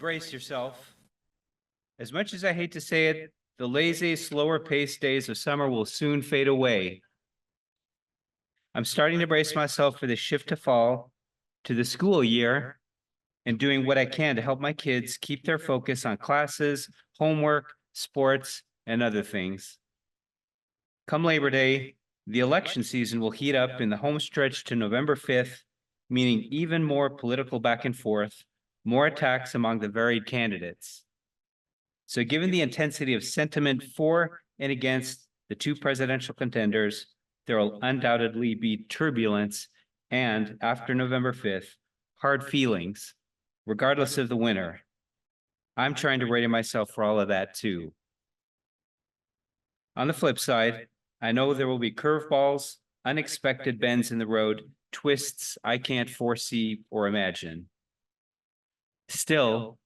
brace yourself. As much as I hate to say it, the lazy, slower paced days of summer will soon fade away. I'm starting to brace myself for the shift to fall, to the school year, and doing what I can to help my kids keep their focus on classes, homework, sports, and other things. Come Labor Day, the election season will heat up in the home stretch to November 5th, meaning even more political back and forth, more attacks among the varied candidates. So given the intensity of sentiment for and against the two presidential contenders, there will undoubtedly be turbulence and, after November 5th, hard feelings, regardless of the winner. I'm trying to ready myself for all of that too. On the flip side, I know there will be curveballs, unexpected bends in the road, twists I can't foresee or imagine. Still,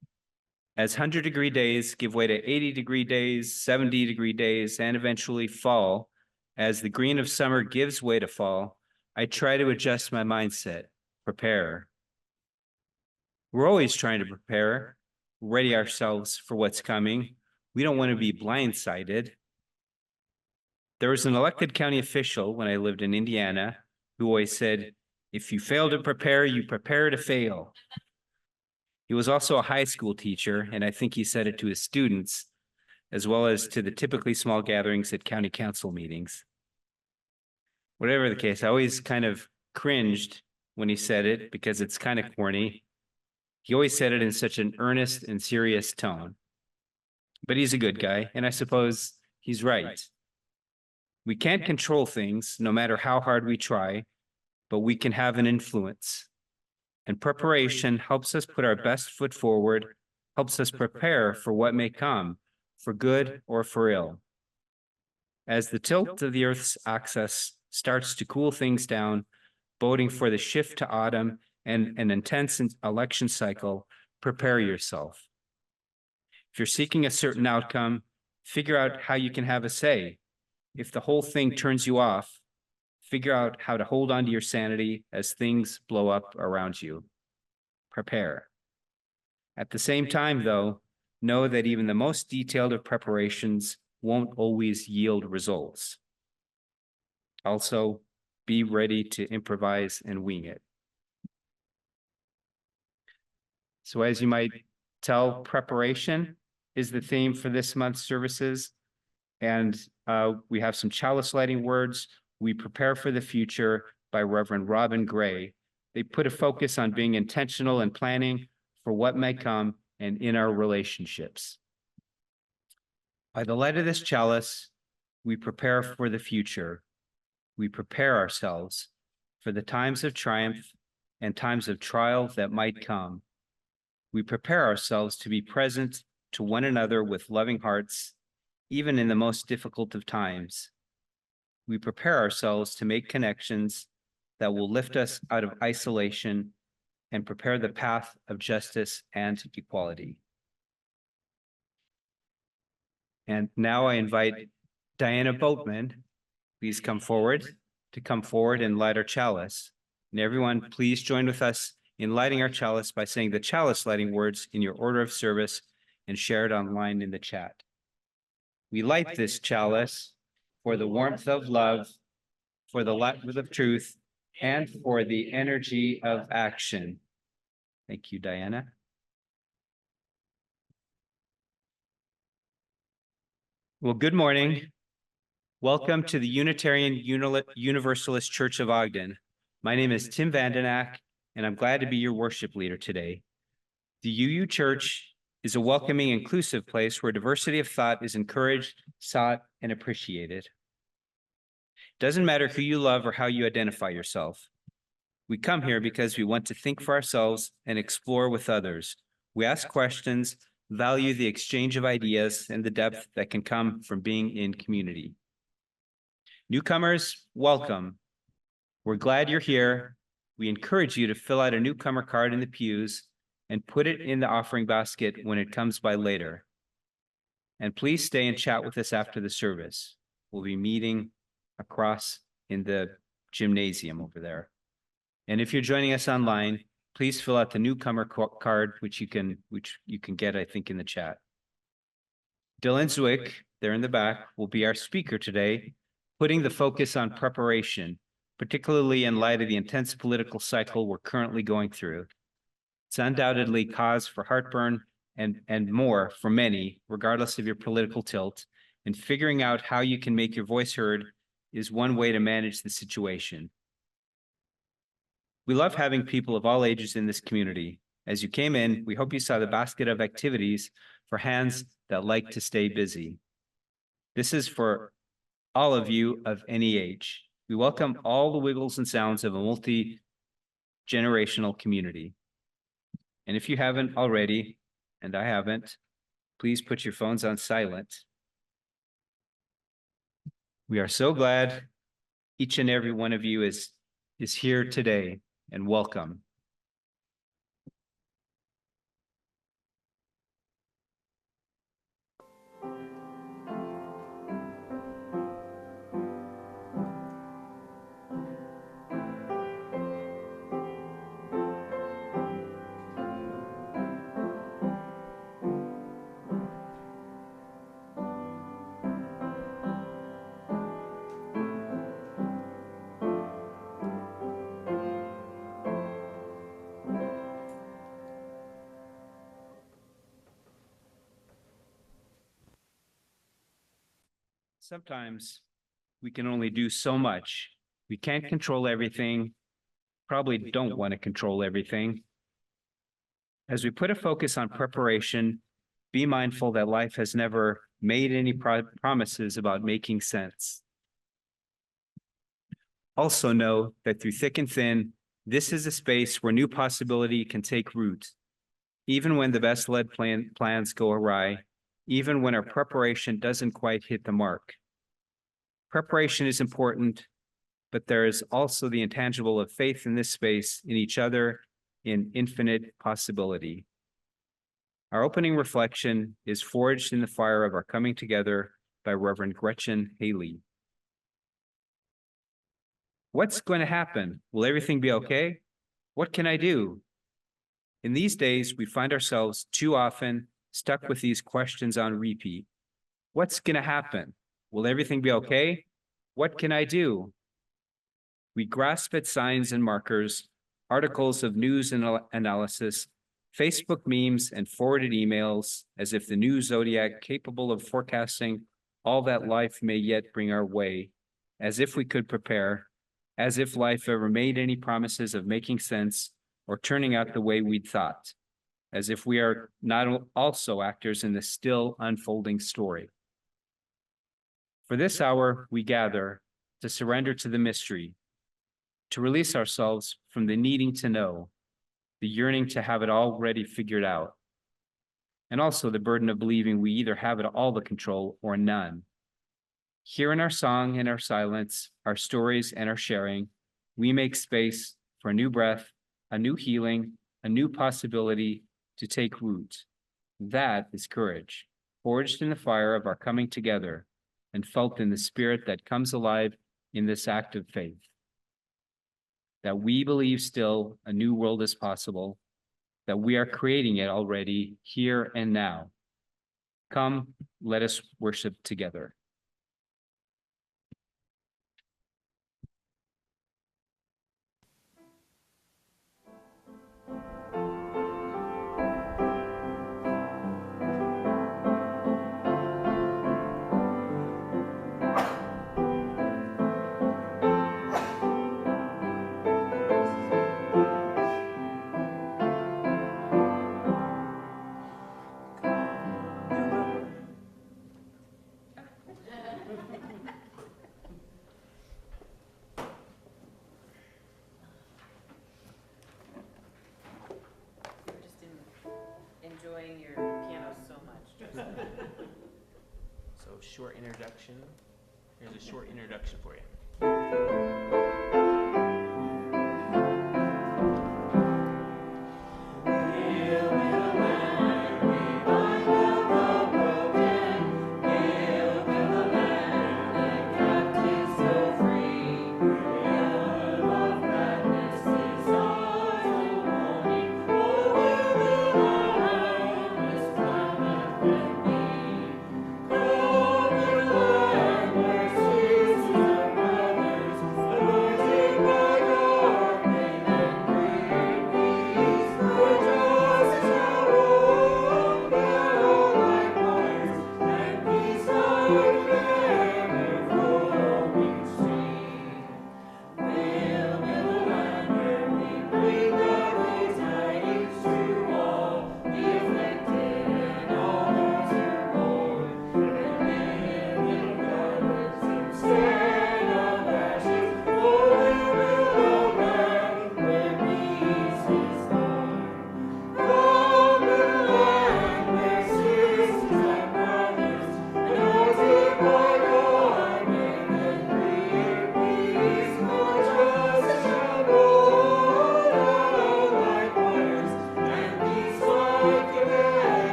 as 100-degree days give way to 80-degree days, 70-degree days, and eventually fall, as the green of summer gives way to fall, I try to adjust my mindset, prepare. We're always trying to prepare, ready ourselves for what's coming. We don't want to be blindsided. There was an elected county official when I lived in Indiana who always said, if you fail to prepare, you prepare to fail. He was also a high school teacher, and I think he said it to his students, as well as to the typically small gatherings at county council meetings. Whatever the case, I always kind of cringed when he said it because it's kind of corny. He always said it in such an earnest and serious tone. But he's a good guy, and I suppose he's right. We can't control things, no matter how hard we try, but we can have an influence. And preparation helps us put our best foot forward, helps us prepare for what may come, for good or for ill. As the tilt of the Earth's axis starts to cool things down, boding for the shift to autumn and an intense election cycle, prepare yourself. If you're seeking a certain outcome, figure out how you can have a say. If the whole thing turns you off, figure out how to hold on to your sanity as things blow up around you. Prepare. At the same time, though, know that even the most detailed of preparations won't always yield results. Also, be ready to improvise and wing it. So as you might tell, preparation is the theme for this month's services. And we have some chalice lighting words. We Prepare for the Future by Reverend Robin Gray. They put a focus on being intentional and planning for what may come and in our relationships. By the light of this chalice, we prepare for the future. We prepare ourselves for the times of triumph and times of trial that might come. We prepare ourselves to be present to one another with loving hearts, even in the most difficult of times. We prepare ourselves to make connections that will lift us out of isolation and prepare the path of justice and equality. And now I invite Diana Boatman, please come forward and light our chalice. And everyone, please join with us in lighting our chalice by saying the chalice lighting words in your order of service and share it online in the chat. We light this chalice for the warmth of love, for the light of truth, and for the energy of action. Thank you, Diana. Well, good morning. Welcome to the Unitarian Universalist Church of Ogden. My name is Tim Vandenack, and I'm glad to be your worship leader today. The UU Church is a welcoming, inclusive place where diversity of thought is encouraged, sought, and appreciated. It doesn't matter who you love or how you identify yourself. We come here because we want to think for ourselves and explore with others. We ask questions, value the exchange of ideas, and the depth that can come from being in community. Newcomers, welcome. We're glad you're here. We encourage you to fill out a newcomer card in the pews and put it in the offering basket when it comes by later. And please stay and chat with us after the service. We'll be meeting across in the gymnasium over there. And if you're joining us online, please fill out the newcomer card, which you can get, I think, in the chat. Dylan Zwick, there in the back, will be our speaker today, putting the focus on preparation, particularly in light of the intense political cycle we're currently going through. It's undoubtedly cause for heartburn and more for many, regardless of your political tilt, and figuring out how you can make your voice heard is one way to manage the situation. We love having people of all ages in this community. As you came in, we hope you saw the basket of activities for hands that like to stay busy. This is for all of you of any age. We welcome all the wiggles and sounds of a multi-generational community. And if you haven't already, and I haven't, please put your phones on silent. We are so glad each and every one of you is here today, and welcome. Sometimes we can only do so much. We can't control everything, probably don't want to control everything. As we put a focus on preparation, be mindful that life has never made any promises about making sense. Also know that through thick and thin, this is a space where new possibility can take root. Even when the best laid plans go awry, even when our preparation doesn't quite hit the mark. Preparation is important, but there is also the intangible of faith in this space, in each other, in infinite possibility. Our opening reflection is forged in the fire of our coming together by Reverend Gretchen Haley. What's going to happen? Will everything be okay? What can I do? In these days, we find ourselves too often stuck with these questions on repeat. What's going to happen? Will everything be okay? What can I do? We grasp at signs and markers, articles of news and analysis, Facebook memes and forwarded emails, as if the new zodiac capable of forecasting all that life may yet bring our way, as if we could prepare, as if life ever made any promises of making sense or turning out the way we'd thought, as if we are not also actors in the still unfolding story. For this hour, we gather to surrender to the mystery, to release ourselves from the needing to know, the yearning to have it already figured out, and also the burden of believing we either have it all the control or none. Here in our song and our silence, our stories and our sharing, we make space for a new breath, a new healing, a new possibility to take root. That is courage, forged in the fire of our coming together and felt in the spirit that comes alive in this act of faith. That we believe still a new world is possible, that we are creating it already here and now. Come, let us worship together. Enjoying your piano so much. So short introduction. Here's a short introduction for you.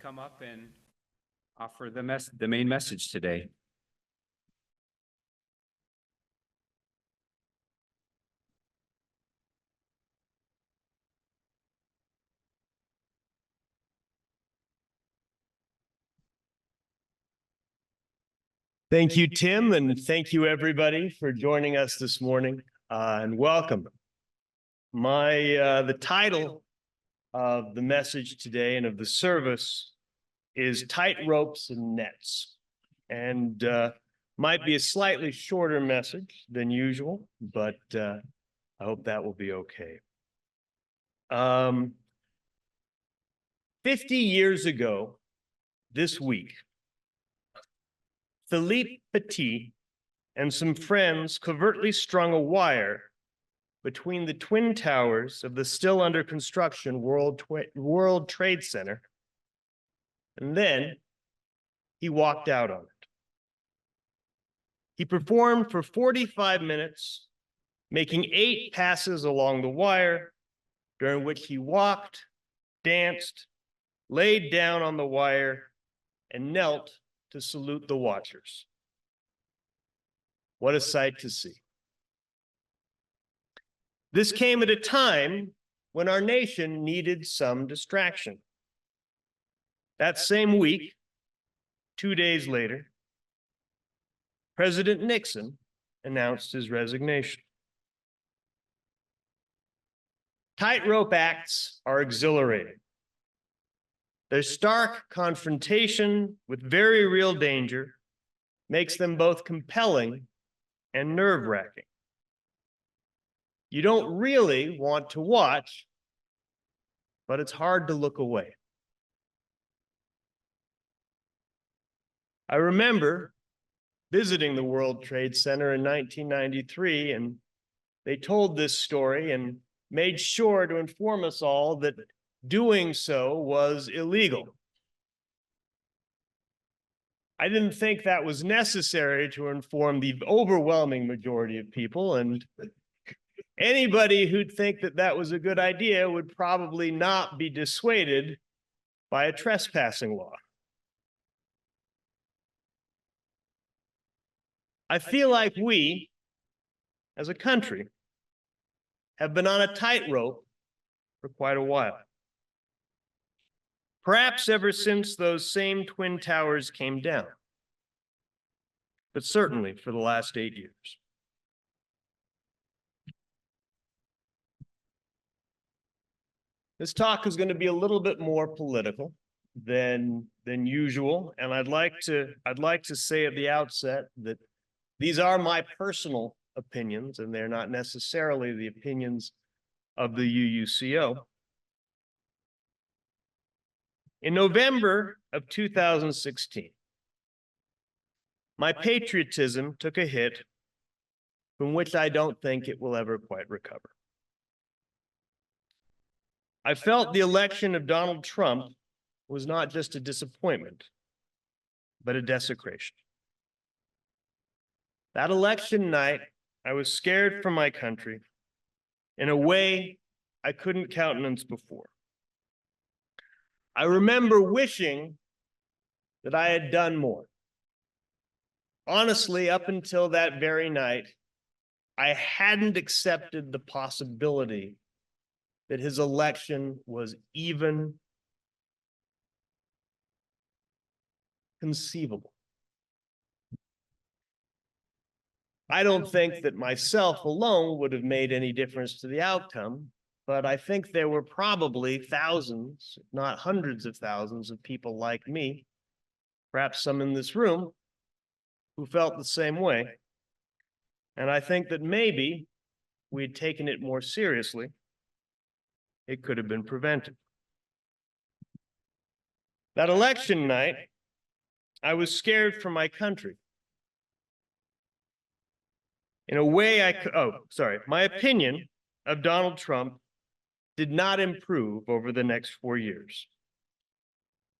come up and offer the main message today. Thank you, Tim, and thank you, everybody, for joining us this morning, and welcome. The title of the message today and of the service is Tightropes and Nets, and might be a slightly shorter message than usual, but I hope that will be okay. 50 years ago this week, Philippe Petit and some friends covertly strung a wire between the twin towers of the still under construction World Trade Center, and then he walked out on it. He performed for 45 minutes, making 8 passes along the wire, during which he walked, danced, laid down on the wire, and knelt to salute the watchers. What a sight to see. This came at a time when our nation needed some distraction. That same week, 2 days later, President Nixon announced his resignation. Tightrope acts are exhilarating. Their stark confrontation with very real danger makes them both compelling and nerve-wracking. You don't really want to watch, but it's hard to look away. I remember visiting the World Trade Center in 1993, and they told this story and made sure to inform us all that doing so was illegal. I didn't think that was necessary to inform the overwhelming majority of people, and anybody who'd think that that was a good idea would probably not be dissuaded by a trespassing law. I feel like we, as a country, have been on a tightrope for quite a while. Perhaps ever since those same twin towers came down, but certainly for the last 8 years. This talk is going to be a little bit more political than usual, and I'd like to say at the outset that these are my personal opinions, and they're not necessarily the opinions of the UUCO. In November of 2016, my patriotism took a hit from which I don't think it will ever quite recover. I felt the election of Donald Trump was not just a disappointment, but a desecration. That election night, I was scared for my country in a way I couldn't countenance before. I remember wishing that I had done more. Honestly, up until that very night, I hadn't accepted the possibility that his election was even conceivable. I don't think that myself alone would have made any difference to the outcome, but I think there were probably thousands, if not hundreds of thousands of people like me, perhaps some in this room, who felt the same way. And I think that maybe we had taken it more seriously, it could have been prevented. That election night, I was scared for my country. In a way my opinion of Donald Trump did not improve over the next 4 years.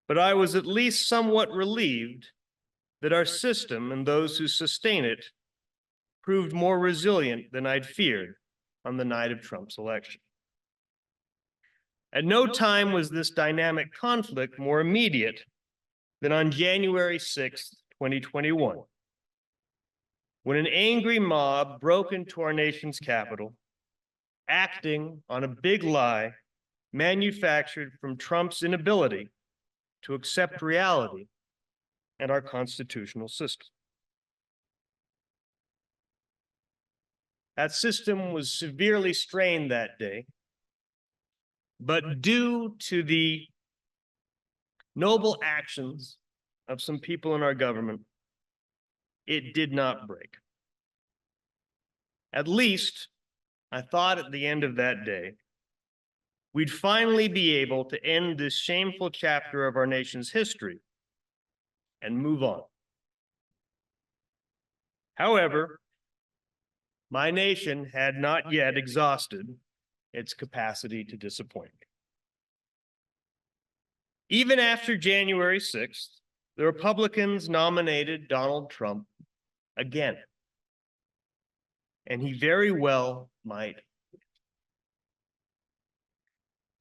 But I was at least somewhat relieved that our system and those who sustain it proved more resilient than I'd feared on the night of Trump's election. At no time was this dynamic conflict more immediate than on January 6th, 2021, when an angry mob broke into our nation's capital, acting on a big lie manufactured from Trump's inability to accept reality and our constitutional system. That system was severely strained that day, but due to the noble actions of some people in our government, it did not break. At least, I thought at the end of that day, we'd finally be able to end this shameful chapter of our nation's history and move on. However, my nation had not yet exhausted its capacity to disappoint me. Even after January 6th, the Republicans nominated Donald Trump again. And he very well might.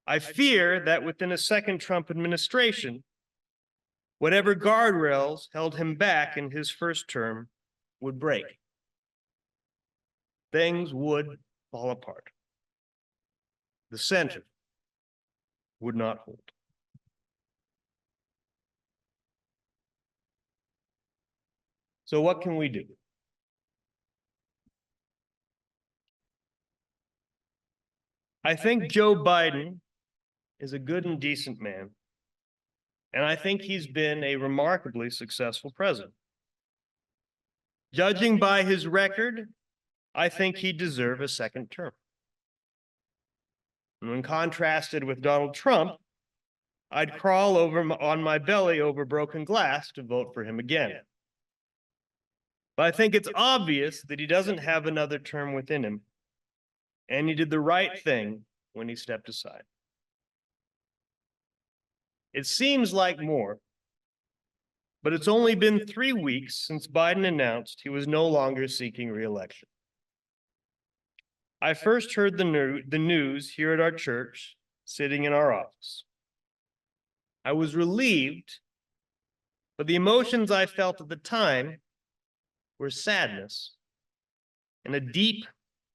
I fear that within a second Trump administration, whatever guardrails held him back in his first term would break. Things would fall apart. The center would not hold. So what can we do? I think Joe Biden is a good and decent man, and I think he's been a remarkably successful president. Judging by his record, I think he deserves a second term. And when contrasted with Donald Trump, I'd crawl over on my belly over broken glass to vote for him again. But I think it's obvious that he doesn't have another term within him, and he did the right thing when he stepped aside. It seems like more, but it's only been 3 weeks since Biden announced he was no longer seeking re-election. I first heard the news here at our church, sitting in our office. I was relieved, but the emotions I felt at the time were sadness and a deep,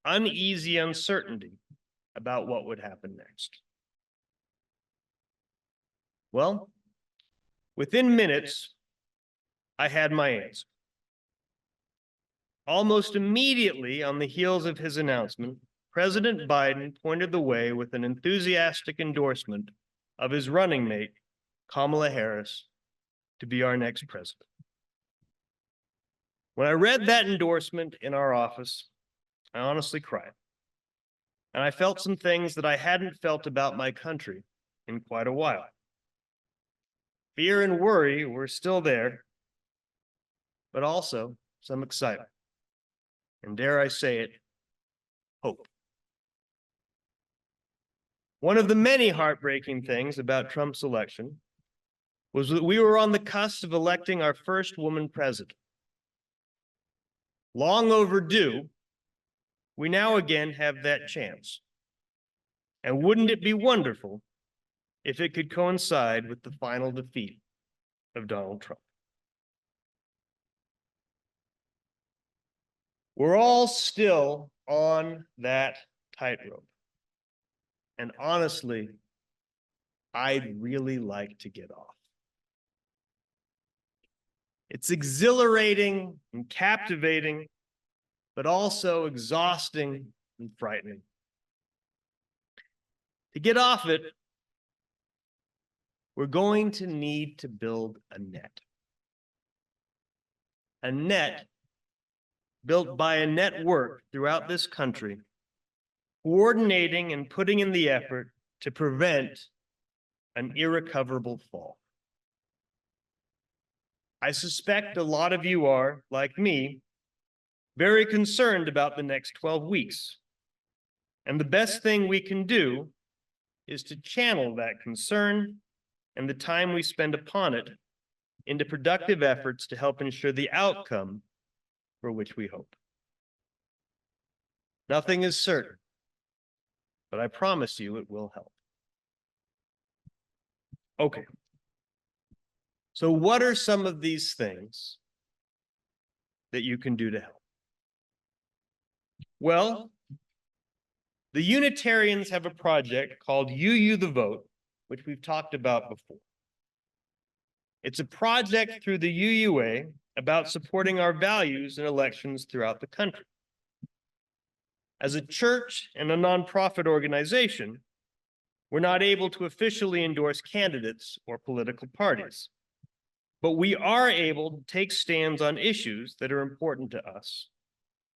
uneasy uncertainty about what would happen next. Well, within minutes, I had my answer. Almost immediately on the heels of his announcement, President Biden pointed the way with an enthusiastic endorsement of his running mate, Kamala Harris, to be our next president. When I read that endorsement in our office, I honestly cried. And I felt some things that I hadn't felt about my country in quite a while. Fear and worry were still there, but also some excitement. And dare I say it, hope. One of the many heartbreaking things about Trump's election was that we were on the cusp of electing our first woman president. Long overdue, we now again have that chance. And wouldn't it be wonderful if it could coincide with the final defeat of Donald Trump? We're all still on that tightrope. And honestly, I'd really like to get off. It's exhilarating and captivating, but also exhausting and frightening. To get off it, we're going to need to build a net. A net built by a network throughout this country, coordinating and putting in the effort to prevent an irrecoverable fall. I suspect a lot of you are, like me, very concerned about the next 12 weeks. And the best thing we can do is to channel that concern and the time we spend upon it into productive efforts to help ensure the outcome for which we hope. Nothing is certain, but I promise you it will help. Okay. So what are some of these things that you can do to help? Well, the Unitarians have a project called UU the Vote, which we've talked about before. It's a project through the UUA about supporting our values in elections throughout the country. As a church and a nonprofit organization, we're not able to officially endorse candidates or political parties, but we are able to take stands on issues that are important to us,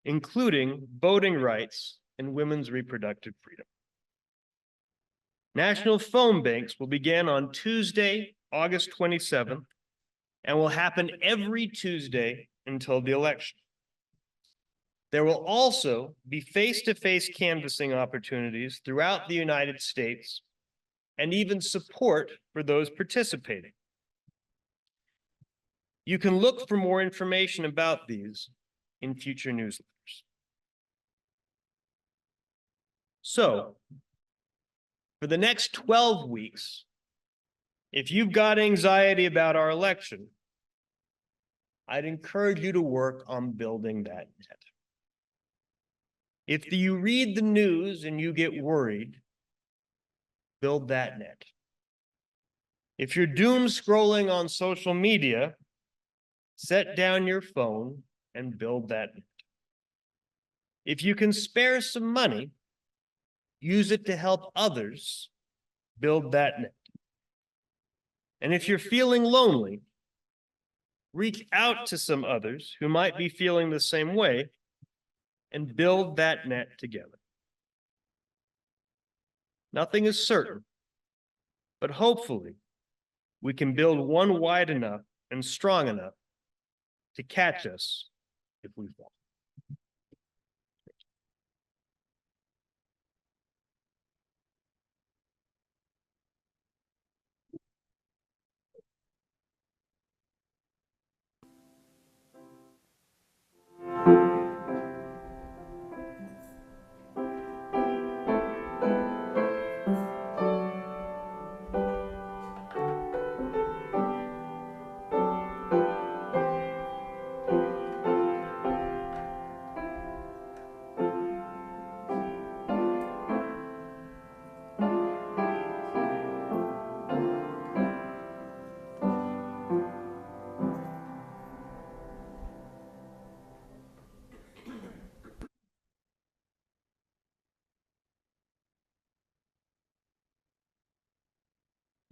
including voting rights and women's reproductive freedom. National phone banks will begin on Tuesday, August 27th, and will happen every Tuesday until the election. There will also be face-to-face canvassing opportunities throughout the United States and even support for those participating. You can look for more information about these in future newsletters. So, for the next 12 weeks, if you've got anxiety about our election, I'd encourage you to work on building that net. If you read the news and you get worried, build that net. If you're doom scrolling on social media, set down your phone and build that net. If you can spare some money, use it to help others, build that net. And if you're feeling lonely, reach out to some others who might be feeling the same way and build that net together. Nothing is certain, but hopefully we can build one wide enough and strong enough to catch us if we fall.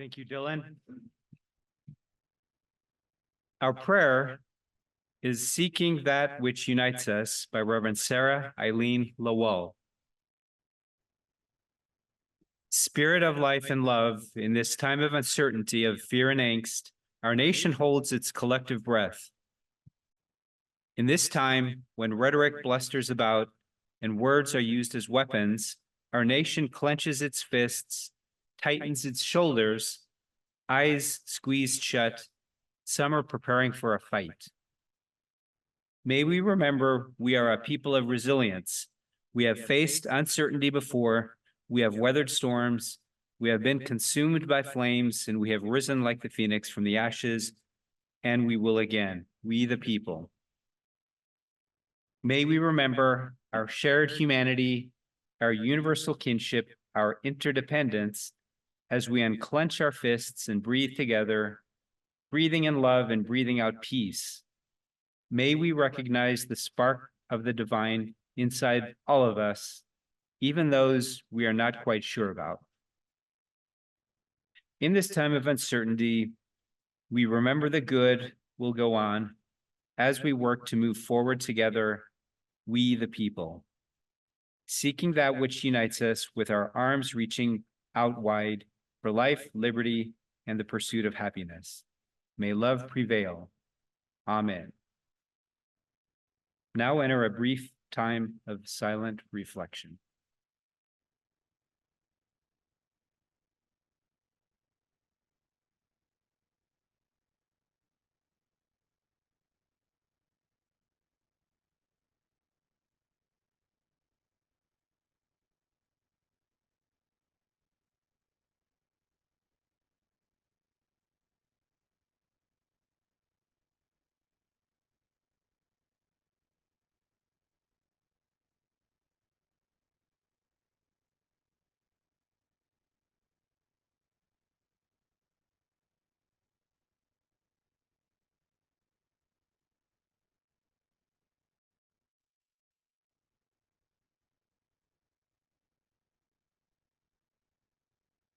Thank you, Dylan. Our prayer is Seeking That Which Unites Us by Reverend Sarah Eileen Lowell. Spirit of life and love, in this time of uncertainty, of fear and angst, our nation holds its collective breath. In this time, when rhetoric blusters about and words are used as weapons, our nation clenches its fists, tightens its shoulders, eyes squeezed shut. Some are preparing for a fight. May we remember we are a people of resilience. We have faced uncertainty before. We have weathered storms. We have been consumed by flames, and we have risen like the phoenix from the ashes, and we will again, we the people. May we remember our shared humanity, our universal kinship, our interdependence, as we unclench our fists and breathe together, breathing in love and breathing out peace. May we recognize the spark of the divine inside all of us, even those we are not quite sure about. In this time of uncertainty, we remember the good will go on as we work to move forward together, we the people, seeking that which unites us with our arms reaching out wide for life, liberty, and the pursuit of happiness. May love prevail. Amen. Now enter a brief time of silent reflection.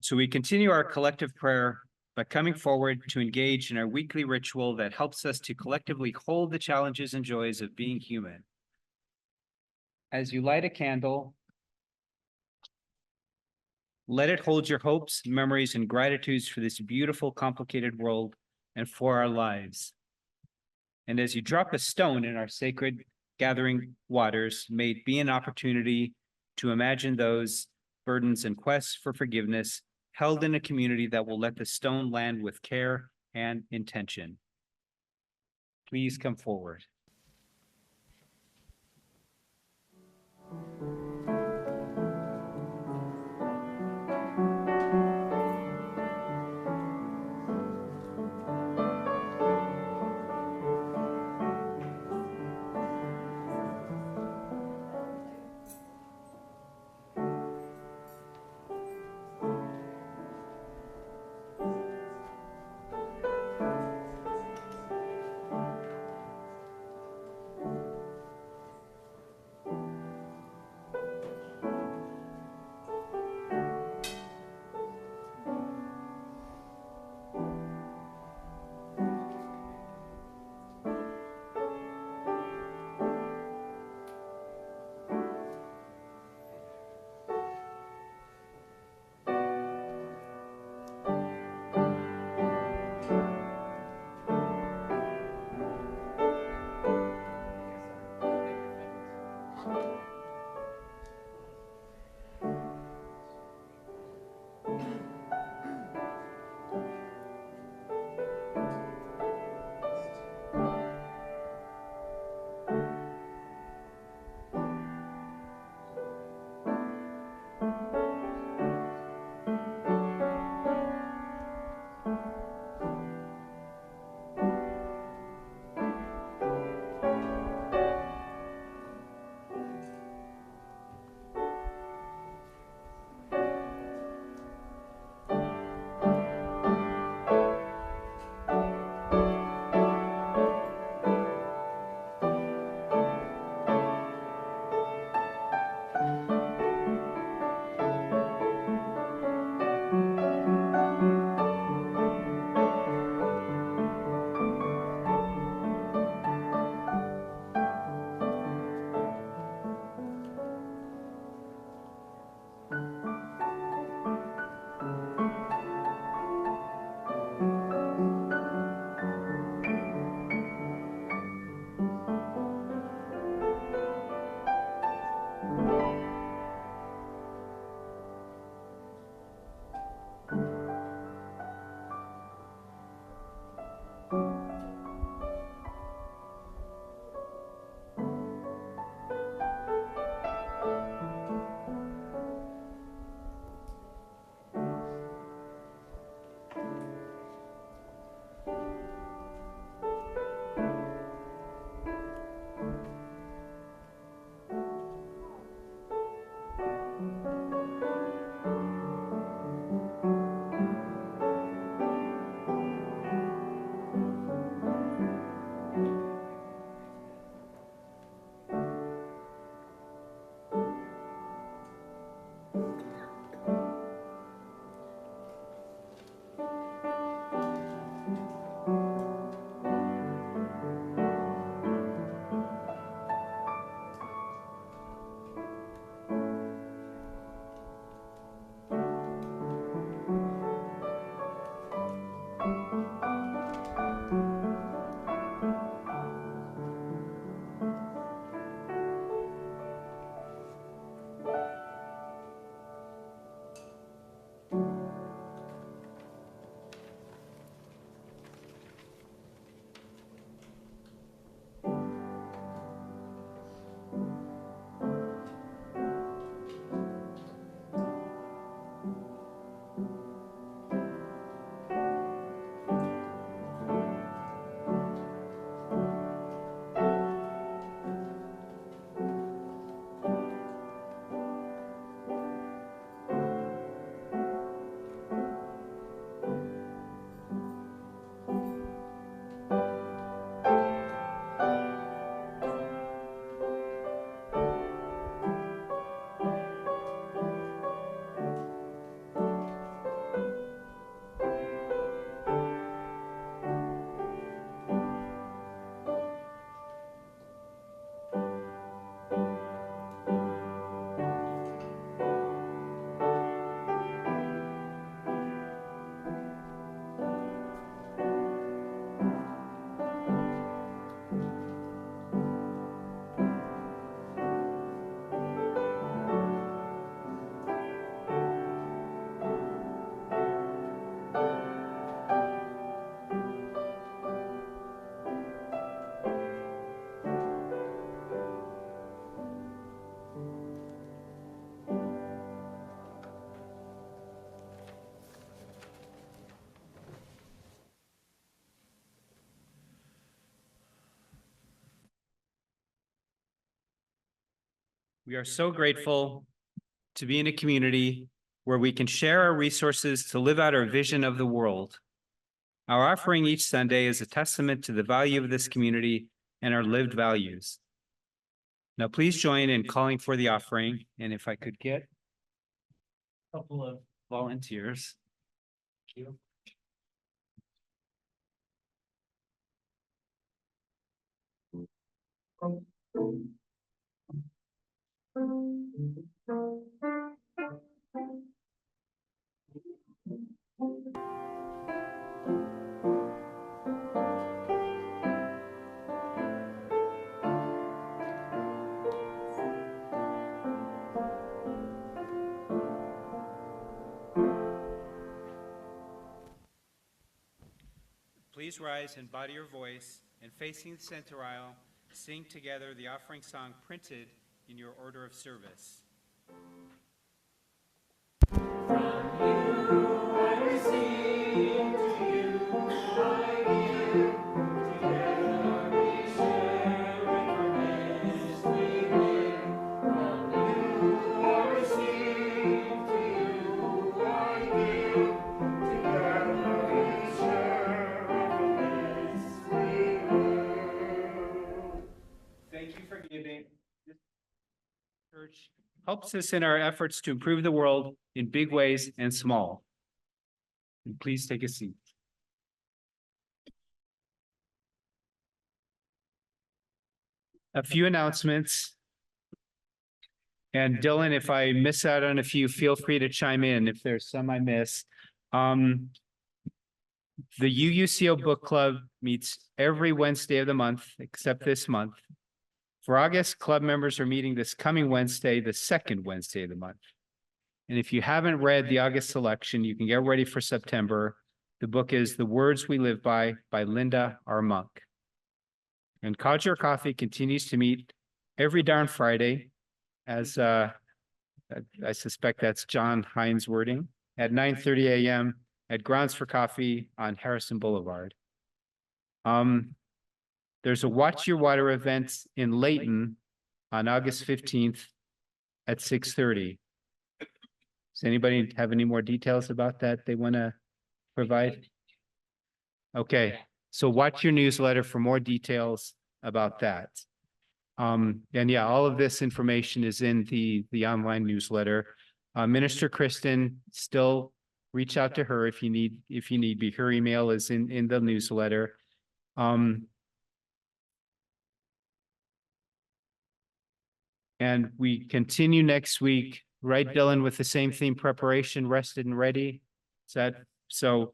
So we continue our collective prayer by coming forward to engage in our weekly ritual that helps us to collectively hold the challenges and joys of being human. As you light a candle, let it hold your hopes, memories, and gratitudes for this beautiful, complicated world and for our lives. And as you drop a stone in our sacred gathering waters, may it be an opportunity to imagine those burdens and quests for forgiveness held in a community that will let the stone land with care and intention. Please come forward. We are so grateful to be in a community where we can share our resources to live out our vision of the world. Our offering each Sunday is a testament to the value of this community and our lived values. Now, please join in calling for the offering, and if I could get a couple of volunteers. Thank you. Please rise and body your voice, and facing the center aisle, sing together the offering song printed in your order of service. Thank you for giving. This church helps us in our efforts to improve the world in big ways and small. And please take a seat. A few announcements. And Dylan, if I miss out on a few, feel free to chime in if there's some I miss. The UUCO Book Club meets every Wednesday of the month, except this month. For August, club members are meeting this coming Wednesday, the second Wednesday of the month. And if you haven't read the August selection, you can get ready for September. The book is The Words We Live By Linda R. Monk. And Codger Coffee continues to meet every darn Friday, as I suspect that's John Hines' wording, at 9:30 a.m. at Grounds for Coffee on Harrison Boulevard. There's a Watch Your Water event in Layton on August 15th at 6:30. Does anybody have any more details about that they want to provide? Okay, so watch your newsletter for more details about that. And yeah, all of this information is in the online newsletter. Minister Kristen, still reach out to her if you need be. Her email is in the newsletter. And we continue next week, right, Dylan, with the same theme: preparation, rested and ready. Is that so?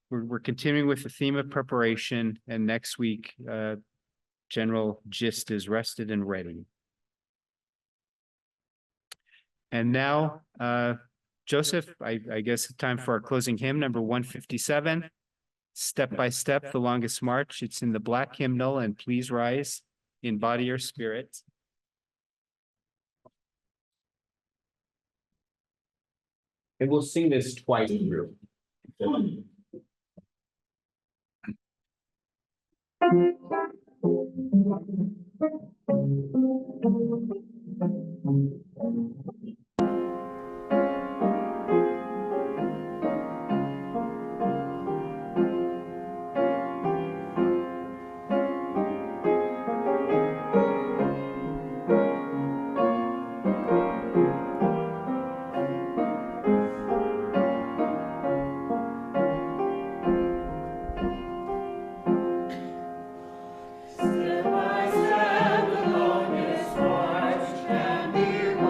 We're continuing with the theme of preparation, and next week, general gist is rested and ready. And now, Joseph, I guess it's time for our closing hymn, number 157. Step by Step, the Longest March. It's in the black hymnal, and please rise in body or spirit. And we'll sing this twice through. Step by step, the longest march can be won.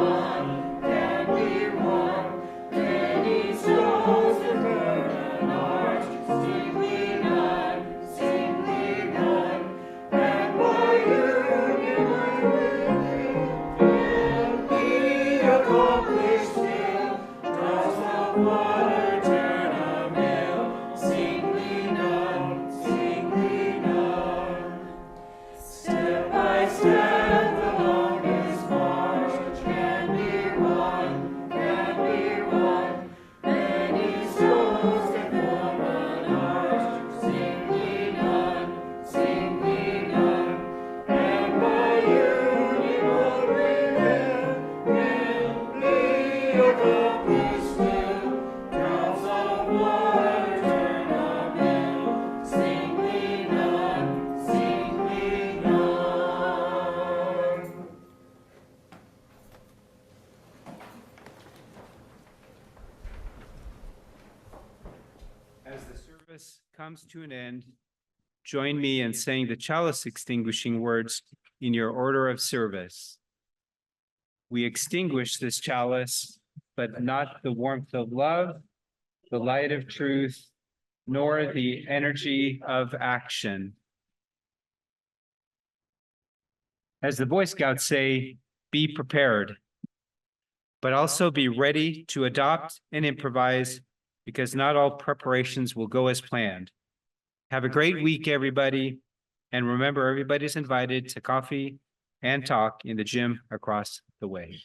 chalice comes to an end, join me in saying the chalice extinguishing words in your order of service. We extinguish this chalice, but not the warmth of love, the light of truth, nor the energy of action. As the Boy Scouts say, be prepared, but also be ready to adopt and improvise, because not all preparations will go as planned. Have a great week, everybody. And remember, everybody's invited to coffee and talk in the gym across the way.